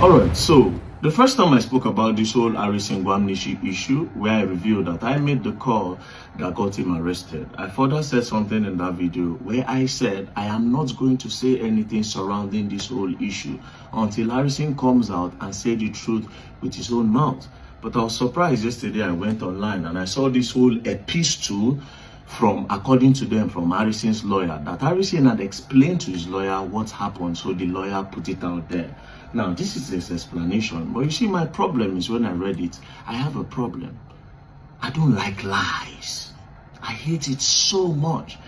Alright, so the first time I spoke about this whole Harrison Gwamnishi issue, where I revealed that I made the call that got him arrested, I further said something in that video where I said I am not going to say anything surrounding this whole issue until Harrison comes out and say the truth with his own mouth. But I was surprised yesterday. I went online and I saw this whole epistle from, according to them, from Harrison's lawyer, that Harrison had explained to his lawyer what happened, so the lawyer put it out there. Now, this is his explanation, but you see, my problem is when I read it, I have a problem. I don't like lies. I hate it so much,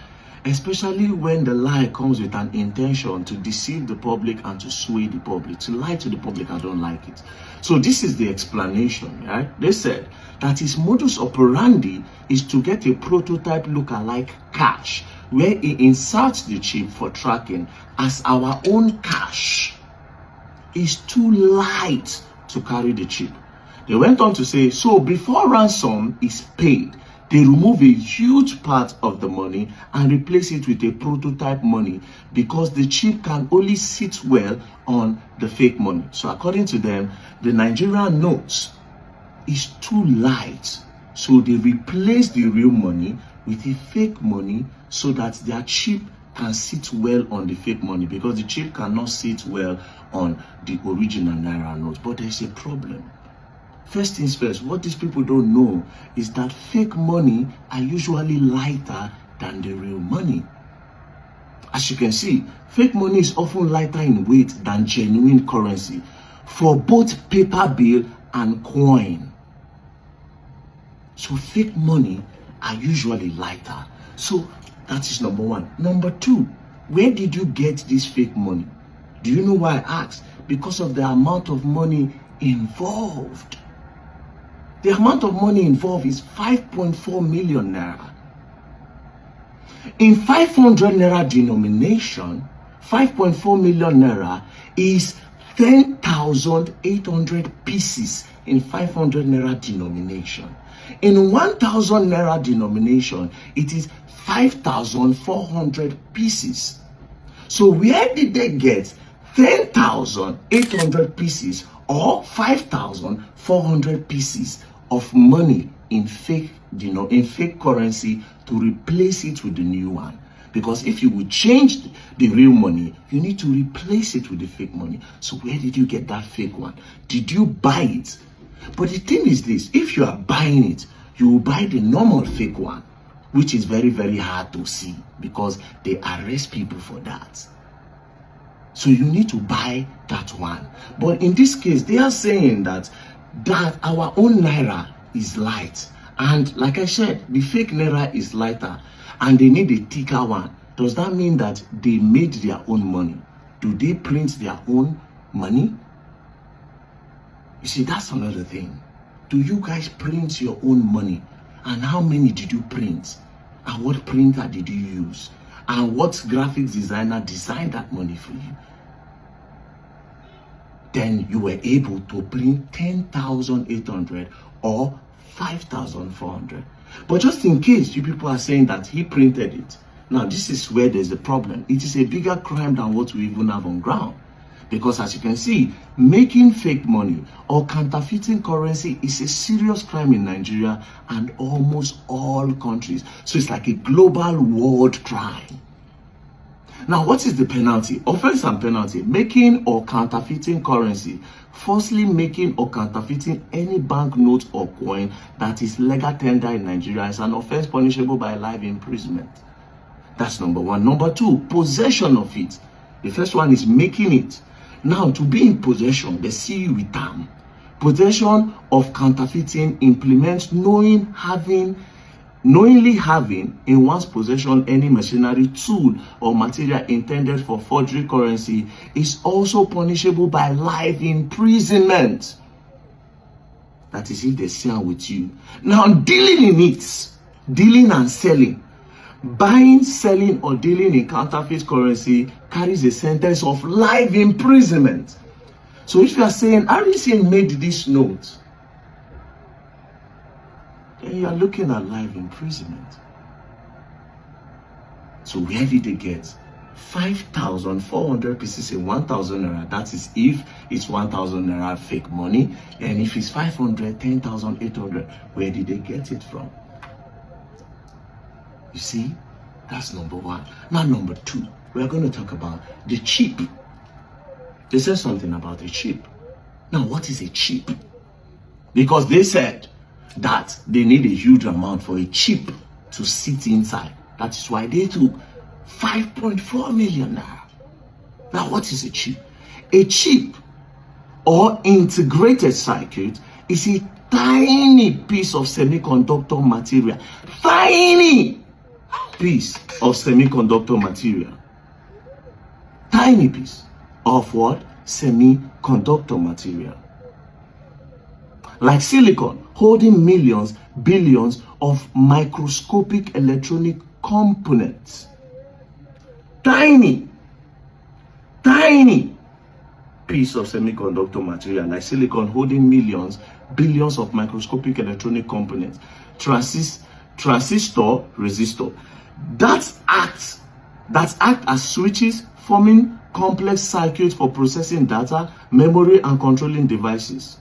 especially when the lie comes with an intention to deceive the public and to sway the public. To lie to the public, I don't like it. So this is the explanation, right? They said that his modus operandi is to get a prototype look-alike cash, where he inserts the chip for tracking as our own cash is too light to carry the chip. They went on to say, so before ransom is paid, they remove a huge part of the money and replace it with a prototype money because the chip can only sit well on the fake money. So according to them, the Nigerian notes is too light. So they replace the real money with a fake money so that their chip can sit well on the fake money, because the chip cannot sit well on the original Naira notes. But there's a problem. First things first, what these people don't know is that fake money are usually lighter than the real money. As you can see, fake money is often lighter in weight than genuine currency for both paper bill and coin. So fake money are usually lighter. So that is number one. Number two, where did you get this fake money? Do you know why I asked? Because of the amount of money involved. The amount of money involved is 5.4 million naira. In 500 naira denomination, 5.4 million naira is 10,800 pieces in 500 naira denomination. In 1,000 naira denomination, it is 5,400 pieces. So where did they get 10,800 pieces or 5,400 pieces of money in fake currency to replace it with the new one? Because if you would change the real money, you need to replace it with the fake money. So where did you get that fake one? Did you buy it? But the thing is this, if you are buying it, you will buy the normal fake one, which is very, very hard to see because they arrest people for that. So you need to buy that one. But in this case, they are saying that our own Naira is light. And like I said, the fake Naira is lighter and they need a thicker one. Does that mean that they made their own money? Do they print their own money? You see, that's another thing. Do you guys print your own money? And how many did you print? And what printer did you use? And what graphics designer designed that money for you? Then you were able to print 10,800 or 5,400. But just in case you people are saying that he printed it, now this is where there's a problem. It is a bigger crime than what we even have on ground. Because as you can see, making fake money or counterfeiting currency is a serious crime in Nigeria and almost all countries. So it's like a global world crime. Now, what is the penalty? Offense and penalty. Making or counterfeiting currency. Firstly, making or counterfeiting any banknote or coin that is legal tender in Nigeria is an offense punishable by life imprisonment. That's number one. Number two, possession of it. The first one is making it. Now, to be in possession, they see you with them. Possession of counterfeiting implements knowingly having in one's possession any machinery, tool, or material intended for forgery currency is also punishable by life imprisonment. That is if they sell with you. Now, dealing in it, dealing and selling, buying, selling, or dealing in counterfeit currency carries a sentence of life imprisonment. So if you are saying Harrison made this note, then you are looking at life imprisonment. So where did they get 5,400 pieces in 1,000 naira. That is if it's 1,000 naira fake money, and if it's 500, 10,800. Where did they get it from? You see, that's number one. Now, number two, we're going to talk about the chip. They said something about a chip. Now, what is a chip? Because they said that they need a huge amount for a chip to sit inside. That is why they took 5.4 million naira. Now, what is a chip? A chip or integrated circuit is a tiny piece of semiconductor material. Tiny piece of semiconductor material. Tiny piece of what? Semiconductor material. Like silicon, holding millions, billions of microscopic electronic components. Tiny piece of semiconductor material like silicon holding millions, billions of microscopic electronic components. Transistor, resistor. That act as switches, forming complex circuits for processing data, memory, and controlling devices.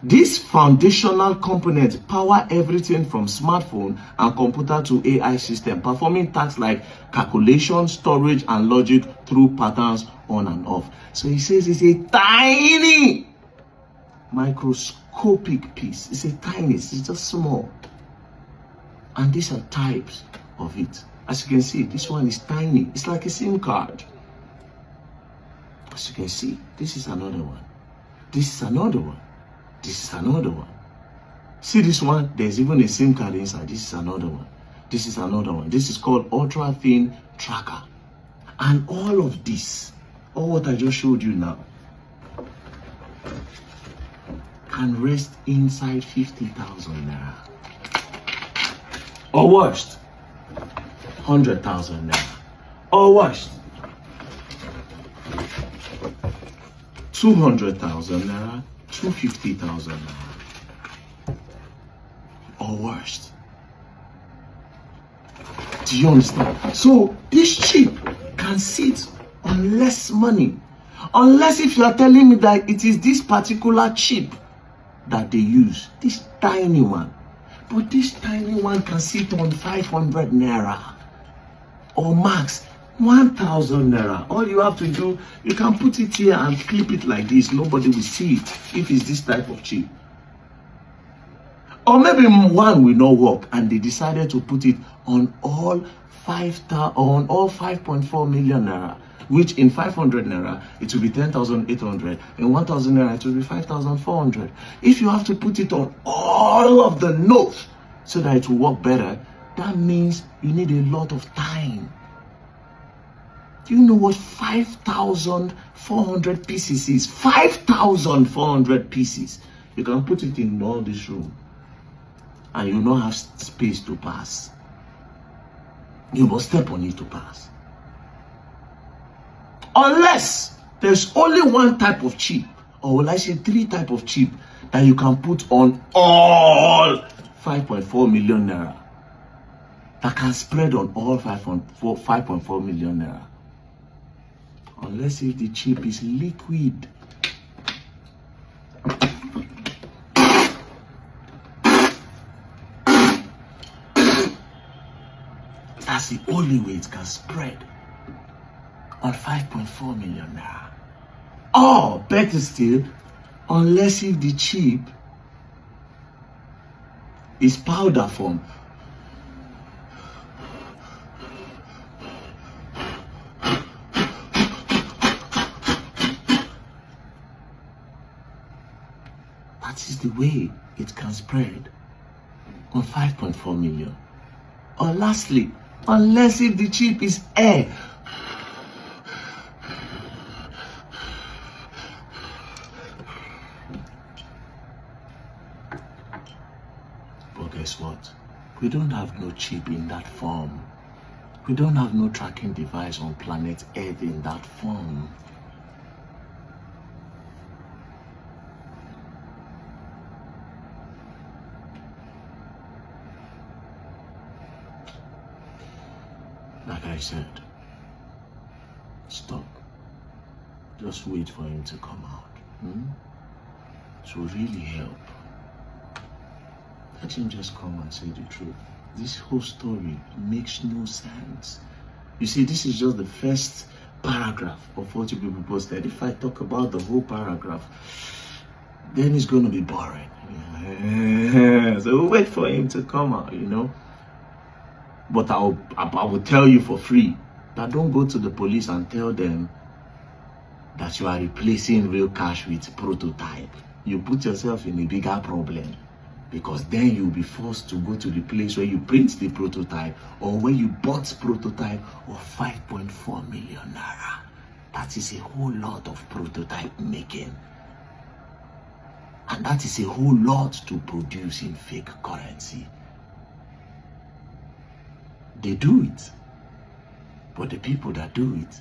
These foundational components power everything from smartphone and computer to AI system, performing tasks like calculation, storage, and logic through patterns on and off. So he says it's a tiny microscopic piece. It's just small. And these are types of it. As you can see, this one is tiny. It's like a SIM card. As you can see, this is another one. This is another one. This is another one. See this one? There's even a SIM card inside. This is another one. This is another one. This is called ultra thin tracker. And all of this, all what I just showed you now, can rest inside 50,000 naira. Or worst, 100,000 naira. Or worst, 200,000 naira. 250,000 naira. Or worst. Do you understand? So this chip can sit on less money, unless if you are telling me that it is this particular chip that they use, this tiny one. But this tiny one can sit on 500 naira or max 1,000 naira. All you have to do, you can put it here and clip it like this. Nobody will see it if it's this type of chip. Or maybe one will not work and they decided to put it on all 5.4 million naira, which in 500 naira it will be 10,800. In 1,000 naira it will be 5,400. If you have to put it on all of the notes so that it will work better, that means you need a lot of time. Do you know what 5,400 pieces is? 5,400 pieces. You can put it in all this room and you don't have space to pass. You must step on it to pass. Unless there's only one type of chip, or will I say 3 types of chip that you can put on all 5.4 million naira. That can spread on all 5.4 million naira. Unless if the chip is liquid. That's the only way it can spread on 5.4 million naira. Or better still, unless if the chip is powder form. That is the way it can spread on 5.4 million. Or lastly, unless if the chip is air. But guess what? We don't have no chip in that form. We don't have no tracking device on planet Earth in that form. Like I said, Just wait for him to come out. It will really help. Let him just come and say the truth. This whole story makes no sense. You see, this is just the first paragraph of what you people posted. If I talk about the whole paragraph, then it's going to be boring. So we'll wait for him to come out, you know. But I will tell you for free that don't go to the police and tell them that you are replacing real cash with prototype. You put yourself in a bigger problem, because then you'll be forced to go to the place where you print the prototype or where you bought prototype of 5.4 million naira. That is a whole lot of prototype making. And that is a whole lot to produce in fake currency. They do it. But the people that do it,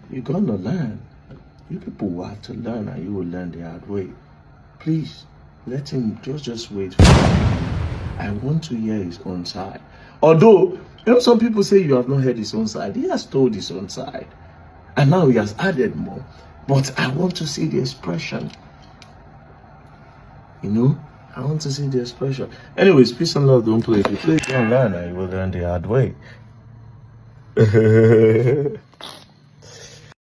you're gonna learn. You people will have to learn, and you will learn the hard way. Please, let him just wait for him. I want to hear his own side. Although, you know, some people say you have not heard his own side. He has told his own side. And now he has added more. But I want to see the expression. You know? I want to see the expression. Anyways, peace and love. Don't play. If you play, you don't learn, and you will learn the hard way.